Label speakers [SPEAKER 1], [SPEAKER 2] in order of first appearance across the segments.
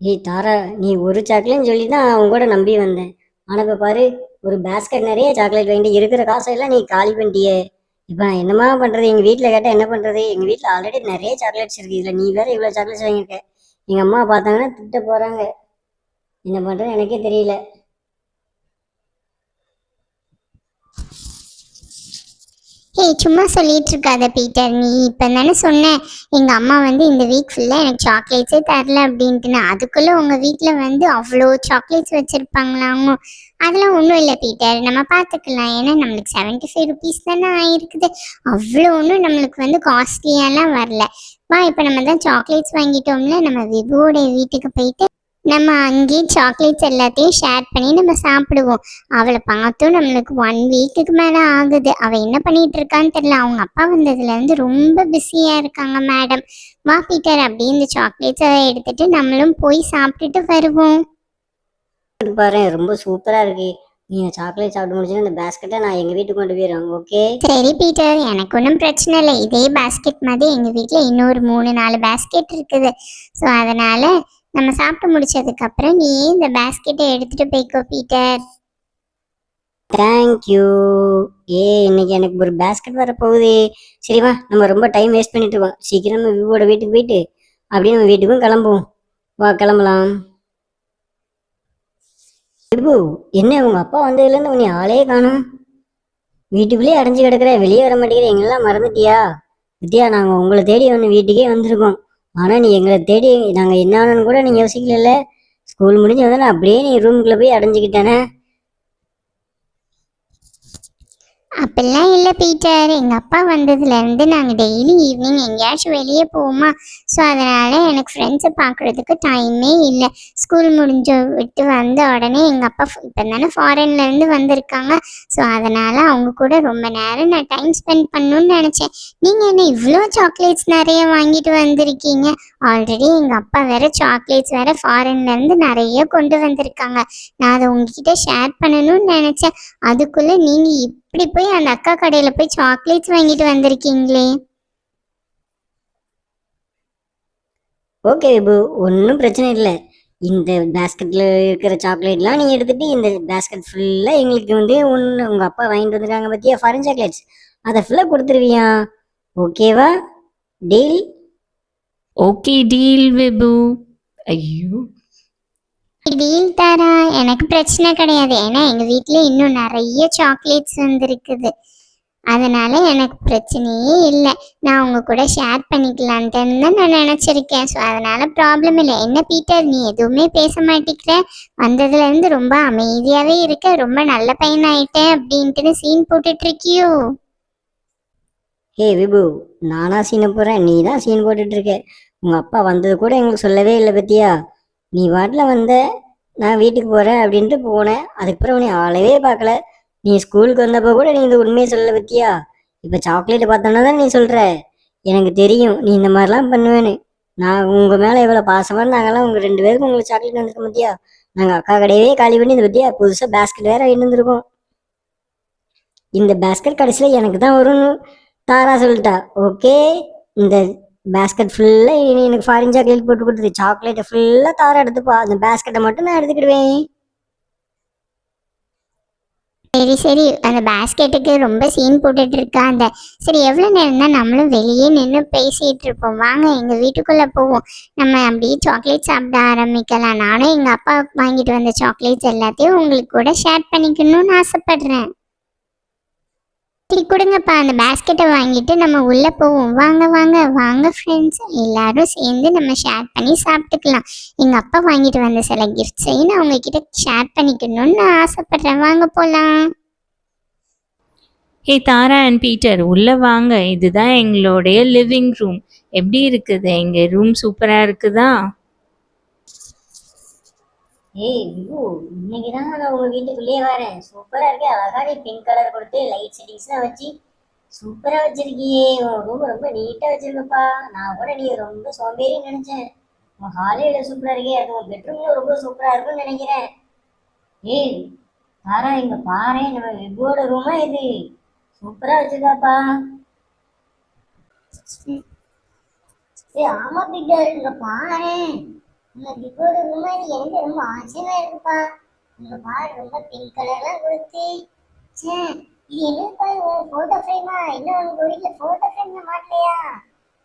[SPEAKER 1] ஏய் தாரா, நீ ஒரு சாக்லேட்னு சொல்லி தான் அவங்க கூட நம்பி வந்தேன். ஆனா இப்ப பாரு, ஒரு பேஸ்கெட் நிறைய சாக்லேட் வாங்கிட்டு இருக்கிற காசெல்லாம் நீ காலி பண்ணிட்டியே. இப்ப நான் என்னமா பண்றது? எங்க வீட்ல கேட்டா என்ன பண்றது? எங்க வீட்ல ஆல்ரெடி நிறைய சாக்லேட்ஸ் இருக்கு. இதுல நீ வேற இவ்வளவு சாக்லேட்ஸ் வாங்கியிருக்க. எங்க அம்மா பார்த்தாங்கன்னா திட்ட போறாங்க. என்ன பண்றது எனக்கே தெரியல.
[SPEAKER 2] ஏய் சும்மா சொல்லிட்டு இருக்காத பீட்டர். நீ இப்போ தானே சொன்ன எங்கள் அம்மா வந்து இந்த வீக் ஃபுல்லாக எனக்கு சாக்லேட்ஸே தரல அப்படின்ட்டுன்னு. அதுக்குள்ளே உங்கள் வீட்டில் வந்து அவ்வளோ சாக்லேட்ஸ் வச்சுருப்பாங்களாங்க. அதெல்லாம் ஒன்றும் இல்லை பீட்டர், நம்ம பார்த்துக்கலாம். ஏன்னா நம்மளுக்கு 75 rupees தானே ஆயிருக்குது. அவ்வளோ ஒன்றும் நம்மளுக்கு வந்து காஸ்ட்லியாலாம் வரல. வா இப்போ நம்ம தான் சாக்லேட்ஸ் வாங்கிட்டோம்ல, நம்ம விபுவோட வீட்டுக்கு போயிட்டு நம்ம அங்கேயே சாக்லேட்ஸ் எல்லாத்தையும் ஷேர் பண்ணி நம்ம சாப்பிடுவோம். அவளை பார்த்தும் நம்மளுக்கு 1 வீக்குக்கு மேலே ஆகுது. அவள் என்ன பண்ணிட்டு இருக்கான்னு தெரியல. அவங்க அப்பா வந்ததுலேருந்து ரொம்ப பிஸியாக இருக்காங்க மேடம். வா பீட்டர், அப்படியே இந்த சாக்லேட்ஸை எடுத்துட்டு நம்மளும் போய் சாப்பிட்டுட்டு வருவோம்.
[SPEAKER 1] பாரு, ரொம்ப சூப்பரா இருக்கு. நீ சாக்லேட் சாப்பிட்டு முடிச்சுன்னா இந்த பேஸ்கெட்டை நான் எங்க வீட்டுக்கு கொண்டு போயிடுவேன். ஓகே?
[SPEAKER 2] சரி பீட்டர், எனக்கு ஒன்றும் பிரச்சனை இல்லை. இதே பேஸ்கெட் மாதிரி எங்கள் வீட்டில் இன்னொரு 3-4 பேஸ்கெட் இருக்குது. ஸோ அதனால் நம்ம சாப்பிட்டு முடிச்சதுக்கப்புறம் நீ இந்த பேஸ்கெட்டை எடுத்துகிட்டு போய்க்கோ பீட்டர்.
[SPEAKER 1] தேங்க்யூ. இன்னைக்கு எனக்கு ஒரு பேஸ்கெட் வர போகுது. சரி வா, நம்ம ரொம்ப டைம் வேஸ்ட் பண்ணிட்டு இருக்கோம். சீக்கிரம் நம்ம விவோட வீட்டுக்கு போயிட்டு அப்படியே நம்ம வீட்டுக்கும் கிளம்புவோம். வா கிளம்பலாம். விபு, என்ன உங்க அப்பா வந்ததுலேருந்து உன்னை ஆளே காணும். வீட்டுக்குள்ளேயே அடைஞ்சு கிடக்குற, வெளியே வர மாட்டேங்கிற. எங்களெல்லாம் மறந்துட்டியா? வித்யா, நாங்கள் உங்களை தேடி ஒன்று வீட்டுக்கே வந்திருக்கோம். ஆனால் நீ எங்களை தேடி நாங்கள் என்னன்னு கூட நீ யோசிக்கல. ஸ்கூல் முடிஞ்சு வந்தாலும் அப்படியே நீ ரூமுக்குள்ளே போய் அடைஞ்சிக்கிட்டானே.
[SPEAKER 2] அப்படிலாம் இல்லை பீட்டர், எங்கள் அப்பா வந்ததுலேருந்து நாங்கள் டெய்லி ஈவினிங் எங்கேயாச்சும் வெளியே போவோமா. ஸோ அதனால் எனக்கு ஃப்ரெண்ட்ஸை பார்க்குறதுக்கு டைமே இல்லை. ஸ்கூல் முடிஞ்ச விட்டு வந்த உடனே எங்கள் அப்பா இப்போ தானே ஃபாரின்லேருந்து வந்திருக்காங்க. ஸோ அதனால் அவங்க கூட ரொம்ப நேரம் நான் டைம் ஸ்பெண்ட் பண்ணணும்னு நினச்சேன். நீங்கள் என்ன இவ்வளோ சாக்லேட்ஸ் நிறைய வாங்கிட்டு வந்திருக்கீங்க? ஆல்ரெடி எங்கள் அப்பா வேறு சாக்லேட்ஸ் வேறு ஃபாரின்லேருந்து நிறைய கொண்டு வந்திருக்காங்க. நான் அதை உங்ககிட்ட ஷேர் பண்ணணும்னு நினச்சேன். அதுக்குள்ளே நீங்கள் இப்படி போய் அந்த அக்கா கடையில போய் சாக்லேட்ஸ் வாங்கிட்டு வந்திருக்கீங்களே.
[SPEAKER 1] ஓகே விபு, ஒன்றும் பிரச்சனை இல்லை. இந்த பேஸ்கெட்டில் இருக்கிற சாக்லேட்லாம் நீங்கள் எடுத்துகிட்டு இந்த பேஸ்கெட் ஃபுல்லாக எங்களுக்கு வந்து உங்கள் அப்பா வாங்கிட்டு வந்துருக்காங்க பற்றியா, ஃபாரின் சாக்லேட்ஸ், அதை ஃபுல்லாக கொடுத்துருவியா? ஓகேவா? டீல்?
[SPEAKER 3] ஓகே டீல் விபு. ஐயோ,
[SPEAKER 2] டீல் தாரா, எனக்கு பிரச்சனை கிடையாது. ஏன்னா எங்கள் வீட்டில் இன்னும் நிறைய சாக்லேட்ஸ் வந்துருக்குது. அதனால எனக்கு பிரச்சனையே இல்லை. நான் உங்க கூட ஷேர் பண்ணிக்கலான்ட்டு தான் நான் நினச்சிருக்கேன். ஸோ அதனால ப்ராப்ளம் இல்லை. என்ன பீட்டர், நீ எதுவுமே பேச மாட்டேங்கிற? வந்ததுலேருந்து ரொம்ப அமைதியாகவே இருக்க. ரொம்ப நல்ல பையன் ஆயிட்டேன் அப்படின்ட்டு சீன் போட்டுட்டு இருக்கியோ?
[SPEAKER 1] விபு, நானா சீனை போடுறேன்? நீ தான் சீன் போட்டுட்டு இருக்க. உங்கள் அப்பா வந்தது கூட எங்களுக்கு சொல்லவே இல்லை பத்தியா. நீ வாட்டில் வந்த, நான் வீட்டுக்கு போகிறேன் அப்படின்ட்டு போனேன். அதுக்கப்புறம் நீ ஆளவே பார்க்கல. நீ ஸ்கூலுக்கு வந்தப்போ கூட நீ இந்த உண்மையை சொல்லலை பத்தியா. இப்போ சாக்லேட்டை பார்த்தோன்னா தான் நீ சொல்கிற. எனக்கு தெரியும் நீ இந்த மாதிரிலாம் பண்ணுவேன்னு. நான் உங்கள் மேலே எவ்வளோ பாசமாக நாங்கள்லாம் உங்கள் 2 பேருக்கும் உங்களுக்கு சாக்லேட் வந்துருக்க பத்தியா. நாங்கள் அக்கா கடையவே காலி பண்ணி இந்த பத்தியா புதுசாக பேஸ்கெட் வேற இருந்திருக்கோம். இந்த பேஸ்கெட் கடைசியில் எனக்கு தான் வரும்னு தாரா சொல்லிட்டா. ஓகே, இந்த பேஸ்கெட் ஃபுல்லாக இனி எனக்கு ஃபாரின் சாக்லேட் போட்டு கொடுத்துரு. சாக்லேட்டை ஃபுல்லாக தாரா எடுத்துப்பா, அந்த பேஸ்கெட்டை மட்டும் நான் எடுத்துக்கிடுவேன்.
[SPEAKER 2] சரி சரி, அந்த பேஸ்கெட்டுக்கு ரொம்ப சீன் போட்டுட்டு இருக்கா அந்த. சரி, எவ்வளோ நேரம் தான் நம்மளும் வெளியே நின்று பேசிகிட்டு இருப்போம். வாங்க எங்கள் வீட்டுக்குள்ளே போவோம். நம்ம அப்படியே சாக்லேட் சாப்பிட ஆரம்பிக்கலாம். நானும் எங்கள் அப்பா வாங்கிட்டு வந்த சாக்லேட்ஸ் எல்லாத்தையும் உங்களுக்கு கூட ஷேர் பண்ணிக்கணும்னு ஆசைப்படுறேன். சரி கொடுங்கப்பா, அந்த பேஸ்கெட்டை வாங்கிட்டு நம்ம உள்ளே போவோம். வாங்க வாங்க வாங்க ஃப்ரெண்ட்ஸ், எல்லாரும் சேர்ந்து நம்ம ஷேர் பண்ணி சாப்பிட்டுக்கலாம். எங்கள் அப்பா வாங்கிட்டு வந்த சில கிஃப்ட்ஸையும் நான் உங்ககிட்ட ஷேர் பண்ணிக்கணும்னு நான் ஆசைப்படுறேன். வாங்க போகலாம்.
[SPEAKER 3] ஹே தாரா அண்ட் பீட்டர், உள்ளே வாங்க. இதுதான் எங்களுடைய லிவிங் ரூம். எப்படி இருக்குது எங்கள் ரூம்? சூப்பராக இருக்குதா?
[SPEAKER 1] விபு, இன்னைக்கு தான் நான் உங்கள் வீட்டுக்குள்ளேயே வரேன். சூப்பராக இருக்கு. அழகா நீ பிங்க் கலர் கொடுத்து லைட் செட்டிங்ஸ்லாம் வச்சு சூப்பராக வச்சிருக்கியே. உன் ரூம் ரொம்ப நீட்டாக வச்சிருக்கப்பா. நான் கூட நீ ரொம்ப சோம்பேறின்னு நினச்சேன். உன் ஹாலே சூப்பராக இருக்கே. அது உன் பெட்ரூம்ல ரொம்ப சூப்பராக இருக்கும்னு நினைக்கிறேன். ஏய் தாரா, இங்க பாரு, நம்ம விபுவோட ரூமா இது. சூப்பரா வச்சிருக்காப்பா. ஆமா பிட்டர், இங்க பாரு.
[SPEAKER 2] உங்க பிகோட ரூம் எனக்கு ரொம்ப ஆச்சரியமா இருக்குப்பா. உங்க பாரு ரொம்ப பிங்க் கலர்லாம் கொடுத்து. ச்சே, இது என்னப்பா போட்டோ ஃப்ரேமா? இன்னும் உங்க வீட்டுல போட்டோ ஃப்ரேம்ல மாட்டலையா?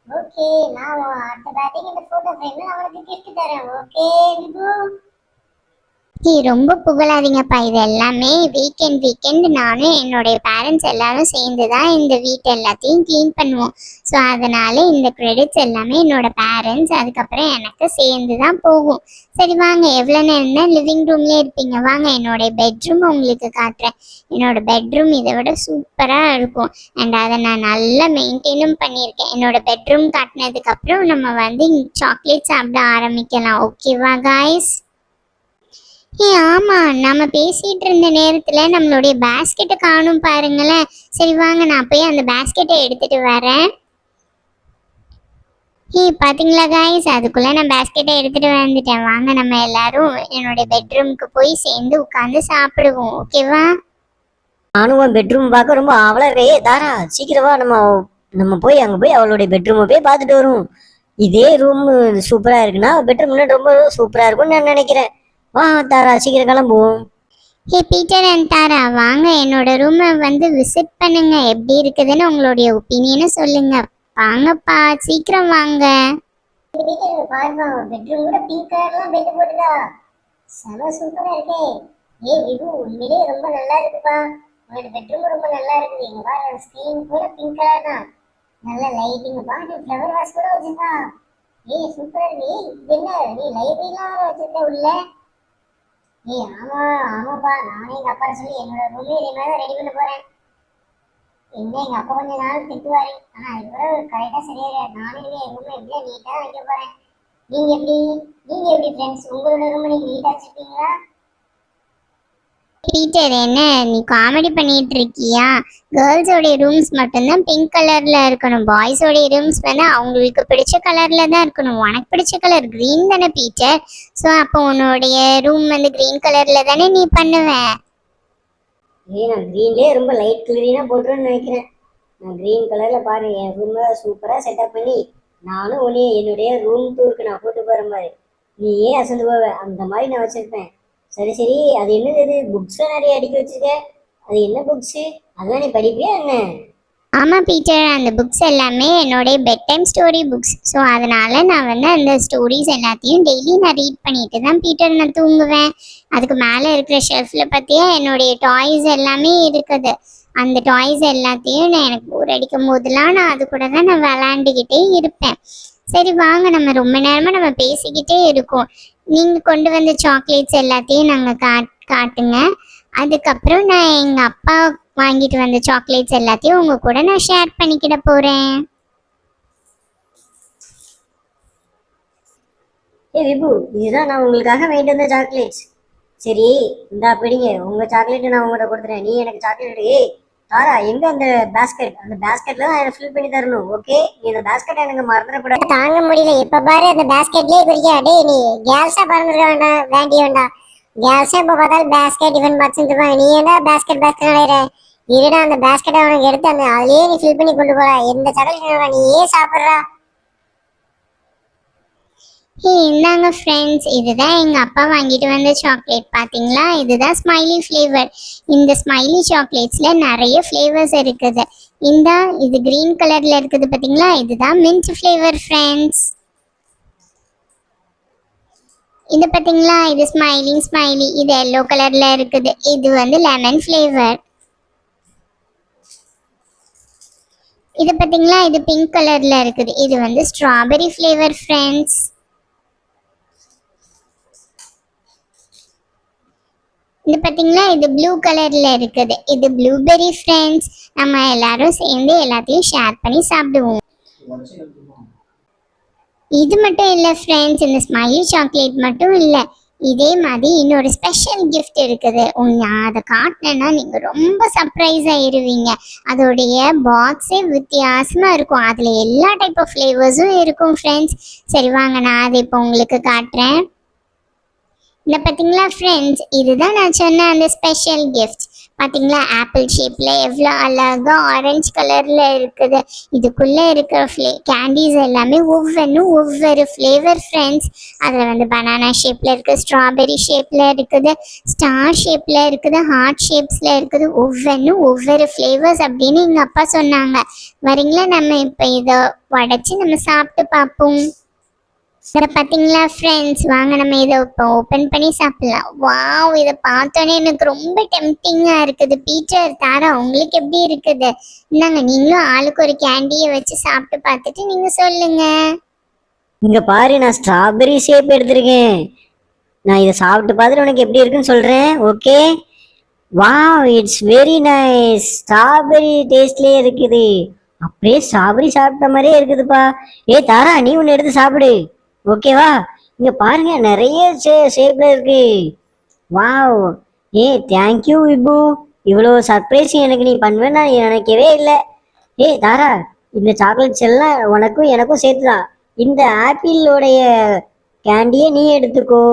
[SPEAKER 2] ஓகே, நான் அடுத்த பேட்டிங் இந்த போட்டோ ஃப்ரேம்ல அவனுக்கு கிஃப்ட் தரேன். ஓகே பிகு. ரொம்ப புகழாதீங்கப்பா. இது எல்லாமே வீக்கெண்ட் நானும் என்னுடைய பேரண்ட்ஸ் எல்லாரும் சேர்ந்து தான் இந்த வீட்டை எல்லாத்தையும் க்ளீன் பண்ணுவோம். ஸோ அதனால இந்த கிரெடிட்ஸ் எல்லாமே என்னோட பேரண்ட்ஸ், அதுக்கப்புறம் எனக்கு சேர்ந்து தான் போகும். சரி வாங்க, எவ்வளோ நேரம் தான் லிவிங் ரூம்லேயே இருப்பீங்க, வாங்க என்னோட பெட்ரூம் உங்களுக்கு காட்டுறேன். என்னோட பெட்ரூம் இதை விட சூப்பராக இருக்கும். அண்ட் அதை நான் நல்லா மெயின்டைனும் பண்ணியிருக்கேன். என்னோட பெட்ரூம் காட்டினதுக்கப்புறம் நம்ம வந்து சாக்லேட் சாப்பிட ஆரம்பிக்கலாம். ஓகேவா காய்ஸ்? ஆமா, நம்ம பேசிட்டு இருந்த நேரத்துல நம்மளுடைய பேஸ்கெட்டை காணும் பாருங்களேன். சரி வாங்க, நான் போய் அந்த பேஸ்கெட்டை எடுத்துட்டு வரேன். பாத்தீங்களா காய்ஸ், அதுக்குள்ள நான் பேஸ்கெட்டை எடுத்துட்டு வந்துட்டேன். வாங்க நம்ம எல்லாரும் என்னோட பெட்ரூமுக்கு போய் சேர்ந்து உட்காந்து சாப்பிடுவோம். ஓகேவா?
[SPEAKER 1] நானும் உன் பெட்ரூம் பார்க்க ரொம்ப அவளவே. தாரா சீக்கிரமா நம்ம போய் அங்க போய் அவளுடைய பெட்ரூமை போய் பார்த்துட்டு வரும். இதே ரூம் சூப்பரா இருக்குன்னா பெட்ரூம் ரொம்ப சூப்பரா இருக்கும்னு நான் நினைக்கிறேன். வா தாரா, சீக்கிரம் கிளம்புவோம்.
[SPEAKER 2] பீட்டர் அண்ட் தாரா, வாங்க என்னோட ரூமை வந்து விசிட் பண்ணுங்க. எப்படி இருக்குதுன்னு உங்களுடைய ஒப்பீனியனை சொல்லுங்க. வாங்கப்பா, சீக்கிரம் வாங்க. பெட்ரூம் கூட பிங்க் கலர்லாம் பெட் போட்டுதா, செம சூப்பரா இருக்கே. விவு, உண்மையிலேயே ரொம்ப நல்லா இருக்குப்பா. உங்களோட பெட்ரூம் ரொம்ப நல்லா இருக்குது. இங்க பாரு, ஸ்கிரீன் கூட பிங்க் கலர் தான். நல்ல லைட்டிங் பாரு, ஃப்ளவர் வாஸ் கூட வச்சிருக்கா. சூப்பரா இருக்கு. இது என்ன, நீ லைப்ரரிலாம் வச்சிருக்க உள்ள? ஆமாப்பா, நானே எங்க அப்பா சொல்லி என்னோட ரூமே இதே மாதிரி ரெடி பண்ண போறேன். எங்க அப்பா கொஞ்ச நாள் திட்டுவாரு, ஆனா அதுக்கப்புறம் கரெக்டா சரியாயிரு. நானே என் ரூமை எப்படியா நீட்டா வைக்க போறேன். நீங்க எப்படி ஃப்ரெண்ட்ஸ், உங்களோட ரூம் நீங்க நீட்டா வச்சிருக்கீங்களா? பீட்டர், என்ன நீ காமெடி பண்ணிட்டு இருக்கியா? கேர்ள்ஸோடைய ரூம்ஸ் மட்டும்தான் பிங்க் கலர்ல இருக்கணும். பாய்ஸோடைய ரூம்ஸ் வந்து அவங்களுக்கு பிடிச்ச கலர்ல தான் இருக்கணும். உனக்கு பிடிச்ச கலர் கிரீன் தானே பீட்டர்? ஸோ அப்போ உன்னுடைய ரூம் வந்து கிரீன் கலர்ல தானே நீ பண்ணுவ?
[SPEAKER 1] நான் கிரீன்லேயே ரொம்ப லைட் கிரீனா போட்டுருன்னு நினைக்கிறேன். நான் கிரீன் கலர்ல பாரு, என் ரூமை சூப்பரா செட்டப் பண்ணி நானும் உன்னையே என்னுடைய ரூம் டூருக்கு நான் கூட்டு போற மாதிரி நீ ஏன் அசந்து போவ அந்த மாதிரி நான் வச்சிருப்பேன். சரி அது என்னது, புக்ஸ் நிறைய அடிக்க வச்சிருக்க. அது என்ன புக்ஸ்? அதெல்லாம் நீ படிப்பியா என்ன?
[SPEAKER 2] ஆமாம் பீட்டர், அந்த புக்ஸ் எல்லாமே என்னுடைய bed time story books. So அதனால நான் வந்து அந்த ஸ்டோரிஸ் எல்லாத்தையும் டெய்லி நான் ரீட் பண்ணிட்டு தான் பீட்டர் நான் தூங்குவேன். அதுக்கு மேலே இருக்கிற ஷெல்ஃபில் பார்த்தியா என்னுடைய டாய்ஸ் எல்லாமே இருக்குது. அந்த டாய்ஸ் எல்லாத்தையும் நான் எனக்கு போர் அடிக்கும் போதெல்லாம் நான் அது கூட தான் நான் விளாண்டுக்கிட்டே இருப்பேன். சரி வாங்க, நம்ம ரொம்ப நேரமாக நம்ம பேசிக்கிட்டே இருக்கோம். நீங்கள் கொண்டு வந்த சாக்லேட்ஸ் எல்லாத்தையும் நாங்கள் காட்டுங்க. அதுக்கப்புறம் நான் எங்கள் அப்பா வாங்கிட்டு வந்த சாக்லேட்ஸ் எல்லாத்தையும் உங்க கூட நான் ஷேர் பண்ணிக்கிட போறேன்.
[SPEAKER 1] விபு, இதுதான் நான் உங்களுக்காக வாங்கிட்டு வந்த சாக்லேட்ஸ். சரி இந்தா பிடிங்க, உங்க சாக்லேட் நான் உங்கள்கிட்ட கொடுத்துறேன். நீ எனக்கு சாக்லேட். தாரா, எங்க அந்த பேஸ்கெட்? அந்த பேஸ்கெட்ல தான் எனக்கு ஃபில் பண்ணி தரணும். ஓகே, நீ இந்த பேஸ்கெட் எனக்கு மறந்துடக்கூடாது.
[SPEAKER 2] தாங்க முடியல, எப்ப பாரு அந்த பேஸ்கெட்லயே குறிக்க. நீ கேர்ள்ஸா பறந்துட வேண்டாம், வேண்டாம். கேர்ள்ஸா எப்ப பார்த்தாலும் பேஸ்கெட் டிஃபன் பாக்ஸ் இருப்பாங்க. நீ என்ன பேஸ்கெட் நடையிற? இருடா, அந்த பேஸ்கெட்டை அவனுக்கு எடுத்து அந்த அதுலயே நீ ஃபில் பண்ணி கொண்டு போற. எந்த சாக்லேட் நீ ஏன் சாப்பிட்றா? இந்தாங்க ஃப்ரெண்ட்ஸ், இதுதான் எங்கள் அப்பா வாங்கிட்டு வந்த சாக்லேட். பார்த்தீங்களா, இதுதான் ஸ்மைலி ஃப்ளேவர். இந்த ஸ்மைலி சாக்லேட்ஸில் நிறைய ஃப்ளேவர்ஸ் இருக்குது. இது க்ரீன் கலரில் இருக்குது பார்த்தீங்களா, இதுதான் மின்ட் ஃப்ளேவர் ஃப்ரெண்ட்ஸ். இது பார்த்தீங்களா, இது ஸ்மைலி. இது எல்லோ கலரில் இருக்குது. இது வந்து லெமன் ஃப்ளேவர். இது பார்த்தீங்களா, இது பிங்க் கலரில் இருக்குது. இது வந்து ஸ்ட்ராபெரி ஃப்ளேவர் ஃப்ரெண்ட்ஸ். இது பார்த்தீங்களா, இது ப்ளூ கலர்ல இருக்குது. இது ப்ளூபெரி ஃப்ரெண்ட்ஸ். நம்ம எல்லாரும் சேர்ந்து எல்லாத்தையும் ஷேர் பண்ணி சாப்பிடுவோம். இது மட்டும் இல்லை ஃப்ரெண்ட்ஸ், இந்த ஸ்மைலி சாக்லேட் மட்டும் இல்லை, இதே மாதிரி இன்னொரு ஸ்பெஷல் கிஃப்ட் இருக்குது. நான் அதை காட்டினேன்னா நீங்கள் ரொம்ப சர்ப்ரைஸ் ஆயிடுவீங்க. அதோடைய பாக்ஸே வித்தியாசமாக இருக்கும். அதில் எல்லா டைப் ஆஃப் ஃப்ளேவர்ஸும் இருக்கும் ஃப்ரெண்ட்ஸ். சரி வாங்க, நான் அதை இப்போ உங்களுக்கு காட்டுறேன். இந்த பார்த்தீங்களா ஃப்ரெண்ட்ஸ், இதுதான் நான் சொன்ன அந்த ஸ்பெஷல் கிஃப்ட். பார்த்தீங்களா ஆப்பிள் ஷேப்பில் எவ்வளோ அழகாக ஆரஞ்சு கலரில் இருக்குது. இதுக்குள்ளே இருக்கிற கேண்டீஸ் எல்லாமே ஒவ்வொன்றும் ஒவ்வொரு ஃப்ளேவர் ஃப்ரெண்ட்ஸ். அதில் வந்து பனானா ஷேப்பில் இருக்குது, ஸ்ட்ராபெரி ஷேப்பில் இருக்குது, ஸ்டார் ஷேப்பில் இருக்குது, ஹார்ட் ஷேப்ஸில் இருக்குது. ஒவ்வொன்றும் ஒவ்வொரு ஃப்ளேவர்ஸ் அப்படின்னு எங்கள் அப்பா சொன்னாங்க. வரீங்களா, நம்ம இப்போ இதை உடச்சி நம்ம சாப்பிட்டு பார்ப்போம். இதை பார்த்தீங்களா ஃப்ரெண்ட்ஸ், வாங்க நம்ம இதை இப்போ ஓப்பன் பண்ணி சாப்பிடலாம். வாவ், இதை பார்த்தோன்னே எனக்கு ரொம்ப டெம்டிங்காக இருக்குது. பீட்டர், தாரா, உங்களுக்கு எப்படி இருக்குது? இந்தாங்க, நீங்களும் ஆளுக்கு ஒரு கேண்டியை வச்சு சாப்பிட்டு பார்த்துட்டு நீங்கள் சொல்லுங்க.
[SPEAKER 1] இங்க பாரு, நான் ஸ்ட்ராபெரி ஷேப் எடுத்திருக்கேன். நான் இதை சாப்பிட்டு பார்த்துட்டு உனக்கு எப்படி இருக்குன்னு சொல்றேன். Okay, wow, it's very nice. Strawberry டேஸ்ட்லயே இருக்குது. அப்படியே ஸ்ட்ராபெரி சாப்பிட்ட மாதிரியே இருக்குதுப்பா. தாரா, நீ ஒன்று எடுத்து சாப்பிடு. ஓகேவா? இங்க பாருங்க, நிறைய ஷேப்ல இருக்கு. வாவ், தேங்க்யூ விபு. இவ்வளோ சர்ப்ரைஸ் எனக்கு நீ பண்ணுவேன்னு நான் நினைக்கவே இல்லை. தாரா, இந்த சாக்லேட்ஸ் எல்லாம் உனக்கும் எனக்கும் சேர்த்துதான். இந்த ஆப்பிளோடைய கேண்டியை நீ எடுத்துக்கோ,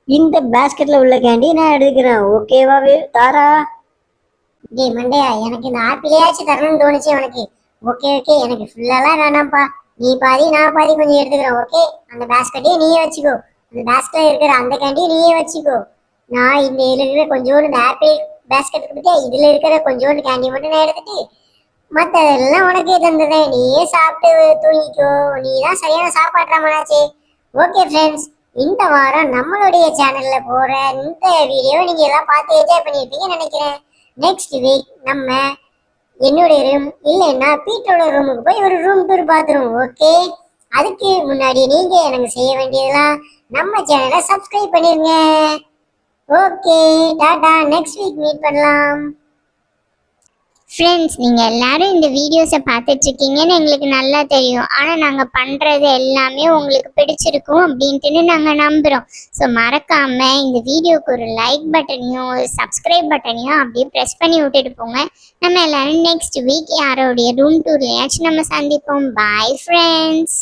[SPEAKER 1] இந்த பேஸ்கெட்ல உள்ள கேண்டியை நான் எடுத்துக்கிறேன். ஓகேவா தாரா?
[SPEAKER 2] மண்டையா, எனக்கு இந்த ஆப்பிளையாச்சும் தரணும்னு தோணுச்சு உனக்கு. ஓகே ஓகே, எனக்கு ஃபுல்லாலாம் வேணாம்ப்பா. நீ பாதி நான் பாதி கொஞ்சம் எடுத்துக்கிறேன். ஓகே, அந்த பேஸ்கெட்டையும் நீயே வச்சுக்கோ, அந்த பேஸ்கெட்ல இருக்கிற அந்த கேண்டியும் நீயே வச்சுக்கோ. நான் இந்த இருக்கிற கொஞ்சோண்டு இந்த ஆப்பிள் பேஸ்கெட் கொடுத்து இதுல இருக்கிற கொஞ்சோண்டு கேண்டி மட்டும் நான் எடுத்துட்டு மற்றதெல்லாம் உனக்கே தந்ததேன். நீயே சாப்பிட்டு தூங்கிக்கோ. நீ தான் சரியான சாப்பாடுறாமனாச்சே. ஓகே ஃப்ரெண்ட்ஸ், இந்த வாரம் நம்மளுடைய சேனல்ல போற இந்த வீடியோ நீங்க எல்லாம் பார்த்து என்ஜாய் பண்ணியிருப்பீங்கன்னு நினைக்கிறேன். நெக்ஸ்ட் வீக் நம்ம என்னுடைய ரூம் இல்லைன்னா பீட்டரோட ரூமுக்கு போய் ஒரு ரூம் டூர் பார்த்துருவோம். ஓகே, அதுக்கு முன்னாடி நீங்க எனக்கு செய்ய வேண்டியதெல்லாம் நம்ம சேனலை சப்ஸ்கிரைப் பண்ணிருங்க. Okay, Tata, next week meet பண்ணலாம். ஃப்ரெண்ட்ஸ், நீங்கள் எல்லாரும் இந்த வீடியோஸை பார்த்துட்ருக்கீங்கன்னு எங்களுக்கு நல்லா தெரியும். ஆனால் நாங்கள் பண்ணுறது எல்லாமே உங்களுக்கு பிடிச்சிருக்கும் அப்படின்ட்டுன்னு நாங்கள் நம்புகிறோம். ஸோ மறக்காமல் இந்த வீடியோவுக்கு ஒரு லைக் பட்டனையும் ஒரு சப்ஸ்கிரைப் பட்டனையும் அப்படியே ப்ரெஸ் பண்ணி விட்டுட்டு போங்க. நம்ம எல்லோரும் நெக்ஸ்ட் வீக் யாரோடைய ரூம் டூர்லையாச்சும் நம்ம சந்திப்போம். Bye friends.